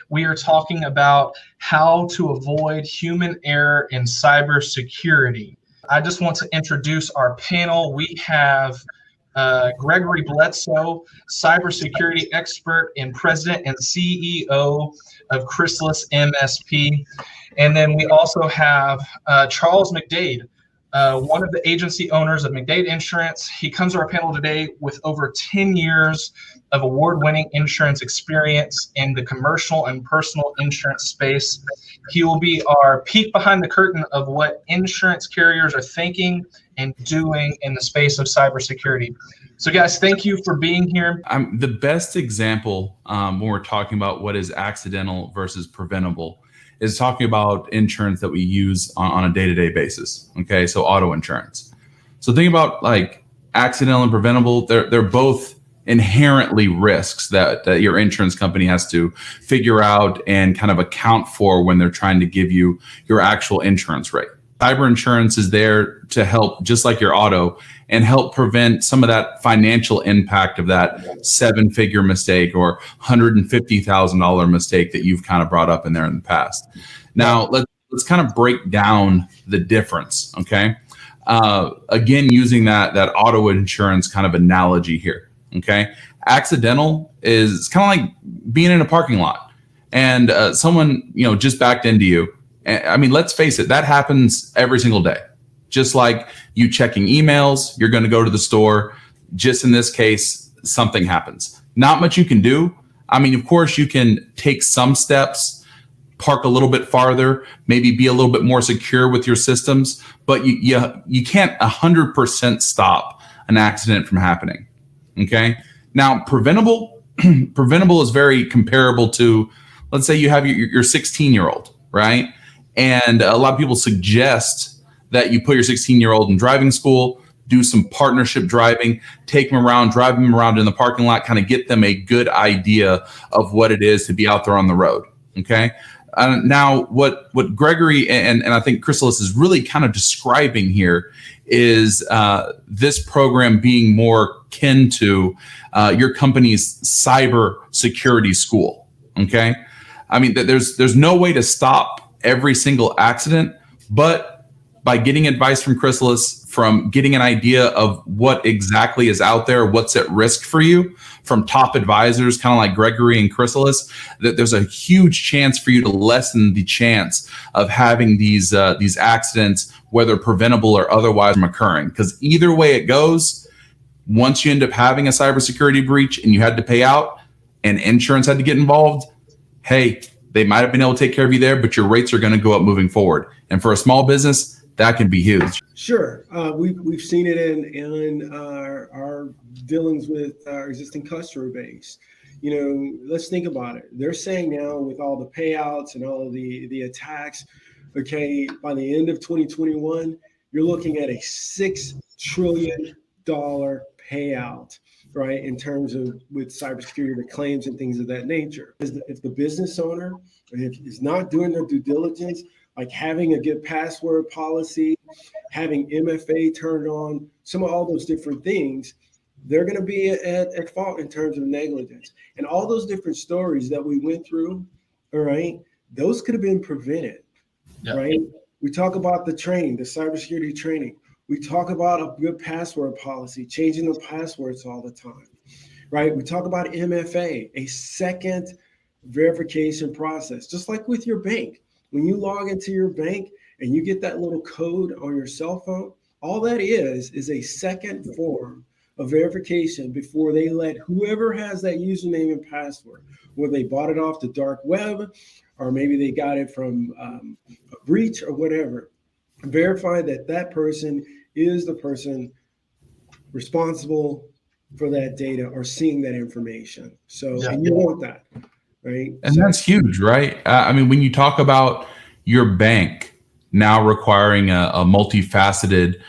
we are talking about how to avoid human error in cybersecurity. I just want to introduce our panel. We have Gregory Bledsoe, cybersecurity expert and president and CEO of Chrysalis MSP. And then we also have Charles McDade, one of the agency owners of McDade Insurance. He comes to our panel today with over 10 years of award-winning insurance experience in the commercial and personal insurance space. He will be our peek behind the curtain of what insurance carriers are thinking and doing in the space of cybersecurity. So guys, thank you for being here. The best example when we're talking about what is accidental versus preventable is talking about insurance that we use on a day-to-day basis. Okay, so auto insurance. So think about like accidental and preventable. They're both inherently risks that your insurance company has to figure out and kind of account for when they're trying to give you your actual insurance rate. Cyber insurance is there to help, just like your auto, and help prevent some of that financial impact of that 7-figure mistake or $150,000 mistake that you've kind of brought up in there in the past. Now, let's kind of break down the difference, okay? Again, using that auto insurance kind of analogy here, okay? Accidental is kind of like being in a parking lot and someone, just backed into you. I mean, let's face it, that happens every single day. Just like you checking emails, you're going to go to the store. Just in this case, something happens. Not much you can do. I mean, of course, you can take some steps, park a little bit farther, maybe be a little bit more secure with your systems, but you can't 100% stop an accident from happening. Okay. Now, preventable is very comparable to, let's say you have your 16-year-old, right? And a lot of people suggest that you put your 16-year-old in driving school, do some partnership driving, take them around, drive them around in the parking lot, kind of get them a good idea of what it is to be out there on the road. Okay. Now, what Gregory and I think Chrysalis is really kind of describing here is this program being more kin to your company's cyber security school. Okay. I mean, there's no way to stop every single accident, but by getting advice from Chrysalis, from getting an idea of what exactly is out there, what's at risk for you, from top advisors, kind of like Gregory and Chrysalis, that there's a huge chance for you to lessen the chance of having these accidents, whether preventable or otherwise, from occurring. Because either way it goes, once you end up having a cybersecurity breach and you had to pay out and insurance had to get involved, hey, they might have been able to take care of you there, but your rates are going to go up moving forward. And for a small business, that can be huge. Sure. We've seen it in our dealings with our existing customer base. Let's think about it. They're saying now with all the payouts and all of the attacks, okay, by the end of 2021, you're looking at a $6 trillion payout, right, in terms of with cybersecurity, the claims and things of that nature. If the business owner is not doing their due diligence, like having a good password policy, having MFA turned on, some of all those different things, they're going to be at fault in terms of negligence. And all those different stories that we went through, all right, those could have been prevented, right? We talk about the training, the cybersecurity training. We talk about a good password policy, changing the passwords all the time, right? We talk about MFA, a second verification process, just like with your bank. When you log into your bank and you get that little code on your cell phone, all that is a second form of verification before they let whoever has that username and password, whether they bought it off the dark web or maybe they got it from a breach or whatever, verify that person is the person responsible for that data or seeing that information. So, and you want that, right? And that's huge, right? I mean, when you talk about your bank now requiring a multifaceted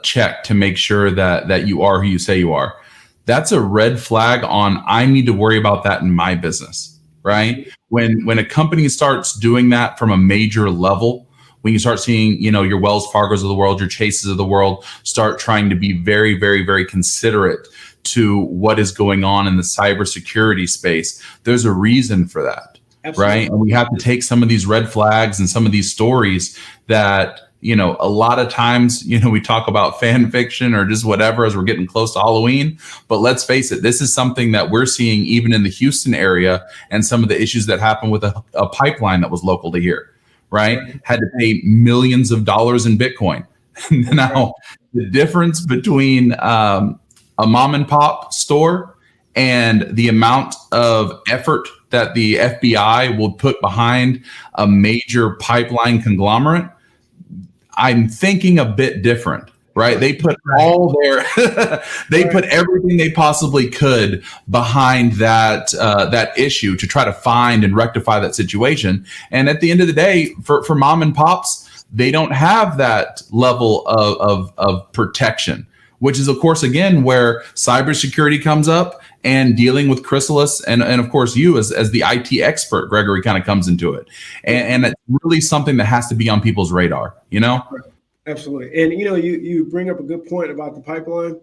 check to make sure that you are who you say you are, that's a red flag on, I need to worry about that in my business, right? When a company starts doing that from a major level, when you start seeing, your Wells Fargos of the world, your Chases of the world start trying to be very, very, very considerate to what is going on in the cybersecurity space, there's a reason for that. Absolutely. right? And we have to take some of these red flags and some of these stories that, a lot of times, we talk about fan fiction or just whatever as we're getting close to Halloween. But let's face it, this is something that we're seeing even in the Houston area, and some of the issues that happened with a pipeline that was local to here, right? Had to pay millions of dollars in Bitcoin. Now, the difference between a mom and pop store and the amount of effort that the FBI will put behind a major pipeline conglomerate, I'm thinking a bit different, right? They put all their, put everything they possibly could behind that issue to try to find and rectify that situation. And at the end of the day, for mom and pops, they don't have that level of protection, which is, of course, again, where cybersecurity comes up, and dealing with Chrysalis and of course you as the IT expert, Gregory, kind of comes into it. And it's really something that has to be on people's radar, Absolutely. And, you bring up a good point about the pipeline.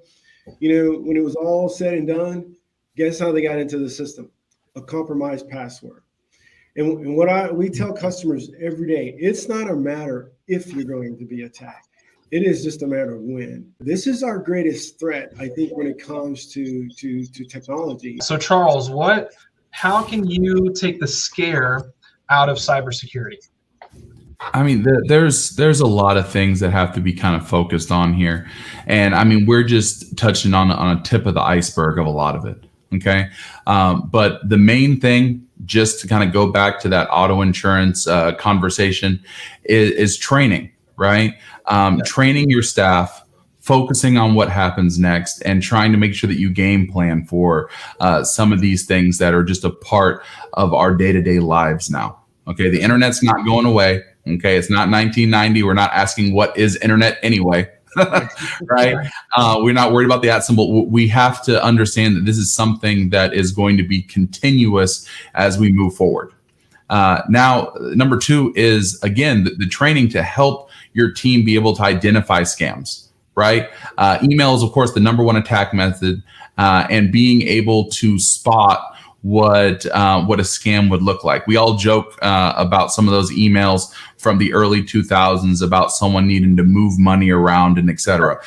When it was all said and done, guess how they got into the system? A compromised password. And what we tell customers every day, it's not a matter if you're going to be attacked. It is just a matter of when. This is our greatest threat, I think, when it comes to technology. So Charles, how can you take the scare out of cybersecurity? I mean, there's a lot of things that have to be kind of focused on here. And I mean, we're just touching on a tip of the iceberg of a lot of it. Okay. But the main thing, just to kind of go back to that auto insurance conversation, is training, right? Training your staff, focusing on what happens next, and trying to make sure that you game plan for some of these things that are just a part of our day-to-day lives now. Okay. The internet's not going away. Okay. It's not 1990. We're not asking what is internet anyway. Right. We're not worried about the at symbol. We have to understand that this is something that is going to be continuous as we move forward. Now, number two is, again, the training to help your team be able to identify scams, right? Email is, of course, the number one attack method, and being able to spot what a scam would look like. We all joke about some of those emails from the early 2000s about someone needing to move money around and et cetera.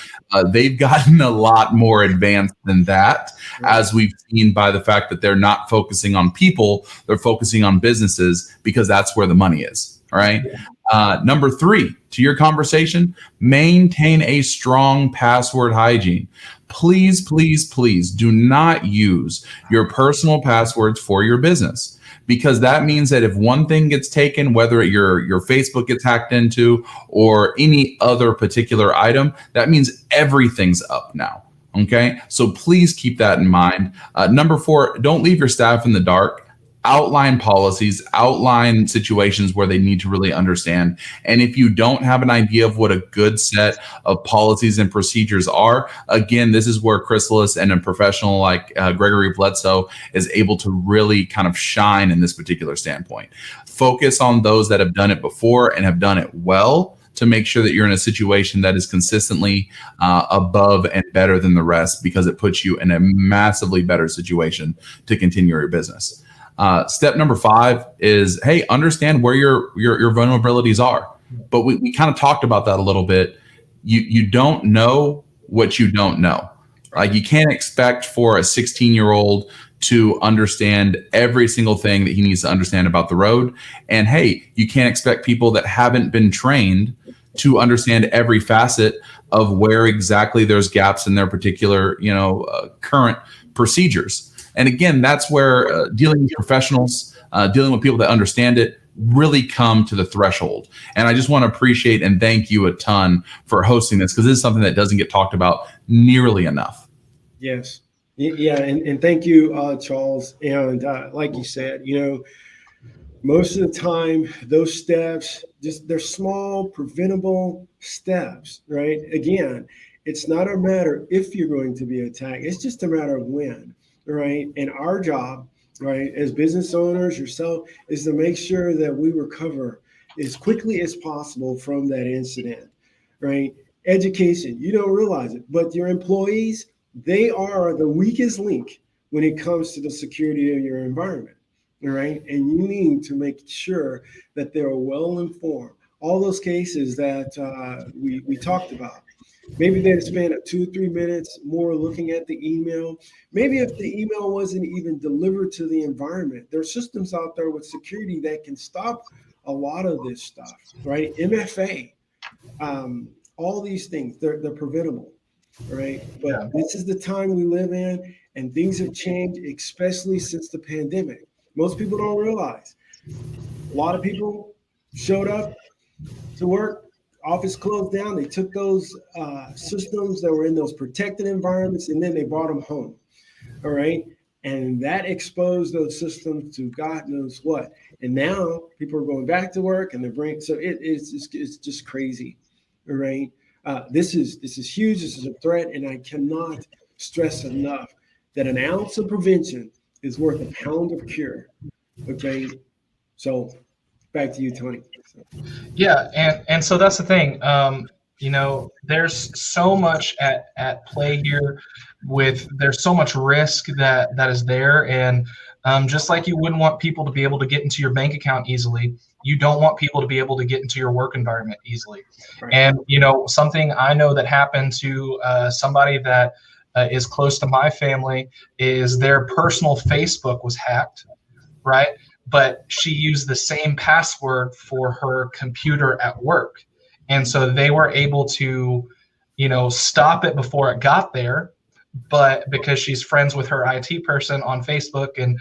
They've gotten a lot more advanced than that, as we've seen by the fact that they're not focusing on people, they're focusing on businesses, because that's where the money is. All right. Number three, to your conversation, maintain a strong password hygiene. Please, please, please do not use your personal passwords for your business, because that means that if one thing gets taken, whether your Facebook gets hacked into or any other particular item, that means everything's up now. Okay. So please keep that in mind. Number four, don't leave your staff in the dark. Outline policies, outline situations where they need to really understand. And if you don't have an idea of what a good set of policies and procedures are, again, this is where Chrysalis and a professional like Gregory Bledsoe is able to really kind of shine in this particular standpoint. Focus on those that have done it before and have done it well, to make sure that you're in a situation that is consistently above and better than the rest, because it puts you in a massively better situation to continue your business. Step number five is, hey, understand where your vulnerabilities are. But we kind of talked about that a little bit. You don't know what you don't know. Like, you can't expect for a 16-year-old to understand every single thing that he needs to understand about the road. And hey, you can't expect people that haven't been trained to understand every facet of where exactly there's gaps in their particular, current procedures. And again, that's where dealing with professionals, dealing with people that understand it, really come to the threshold. And I just want to appreciate and thank you a ton for hosting this, because this is something that doesn't get talked about nearly enough. Yes. Yeah. And thank you, Charles. And like you said, most of the time, those steps, they're small, preventable steps, right? Again, it's not a matter if you're going to be attacked. It's just a matter of when. Right. And our job, right, as business owners, yourself, is to make sure that we recover as quickly as possible from that incident. Right. Education, you don't realize it, but your employees, they are the weakest link when it comes to the security of your environment. right? And you need to make sure that they're well informed. All those cases that we talked about. Maybe they'd spend 2 or 3 minutes more looking at the email. Maybe if the email wasn't even delivered to the environment, there are systems out there with security that can stop a lot of this stuff, right? MFA, all these things, they're preventable, right? But this is the time we live in, and things have changed, especially since the pandemic. Most people don't realize. A lot of people showed up to work, office closed down. They took those systems that were in those protected environments, and then they brought them home. All right. And that exposed those systems to God knows what. And now people are going back to work, and it's just crazy. All right. This is huge. This is a threat. And I cannot stress enough that an ounce of prevention is worth a pound of cure. Okay. So back to you, Tony. Yeah, and so that's the thing. There's so much at play here. There's so much risk that is there, and just like you wouldn't want people to be able to get into your bank account easily, you don't want people to be able to get into your work environment easily. Right. And something I know that happened to somebody that is close to my family is their personal Facebook was hacked, right? But she used the same password for her computer at work. And so they were able to, stop it before it got there. But because she's friends with her IT person on Facebook, and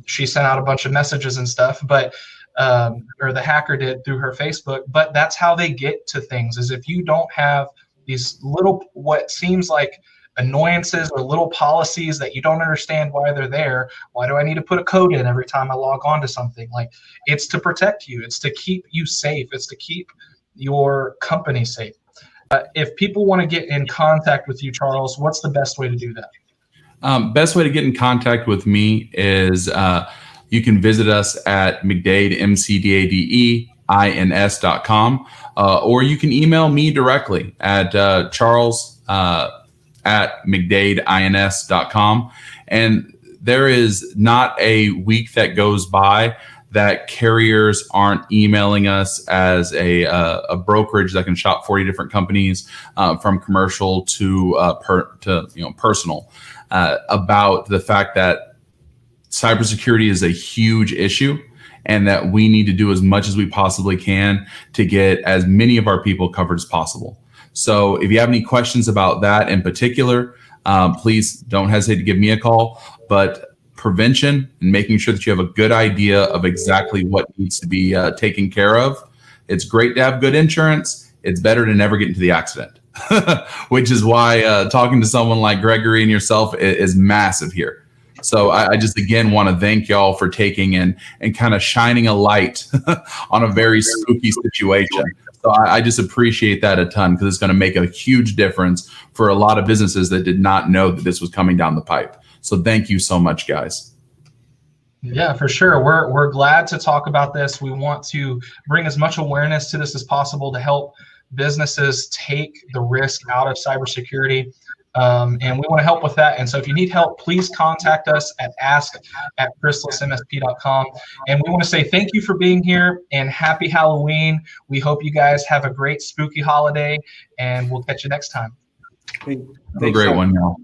she sent out a bunch of messages and stuff, or the hacker did through her Facebook. But that's how they get to things, is if you don't have these little, what seems like annoyances or little policies that you don't understand why they're there. Why do I need to put a code in every time I log on to something? Like, it's to protect you. It's to keep you safe. It's to keep your company safe. If people want to get in contact with you, Charles, what's the best way to do that? Best way to get in contact with me is you can visit us at McDade, McDadeins.com, or you can email me directly at Charles at McDadeins.com. And there is not a week that goes by that carriers aren't emailing us as a brokerage that can shop 40 different companies, from commercial to personal, about the fact that cybersecurity is a huge issue, and that we need to do as much as we possibly can to get as many of our people covered as possible. So if you have any questions about that in particular, please don't hesitate to give me a call. But prevention and making sure that you have a good idea of exactly what needs to be taken care of. It's great to have good insurance. It's better to never get into the accident, which is why talking to someone like Gregory and yourself is massive here. So I just, again, want to thank y'all for taking and kind of shining a light on a very spooky situation. So I just appreciate that a ton, because it's going to make a huge difference for a lot of businesses that did not know that this was coming down the pipe. So thank you so much, guys. Yeah, for sure. We're glad to talk about this. We want to bring as much awareness to this as possible to help businesses take the risk out of cybersecurity. And we want to help with that. And so if you need help, please contact us at ask@chrysalismsp.com. And we want to say thank you for being here, and happy Halloween. We hope you guys have a great spooky holiday, and we'll catch you next time. Have a great one, y'all.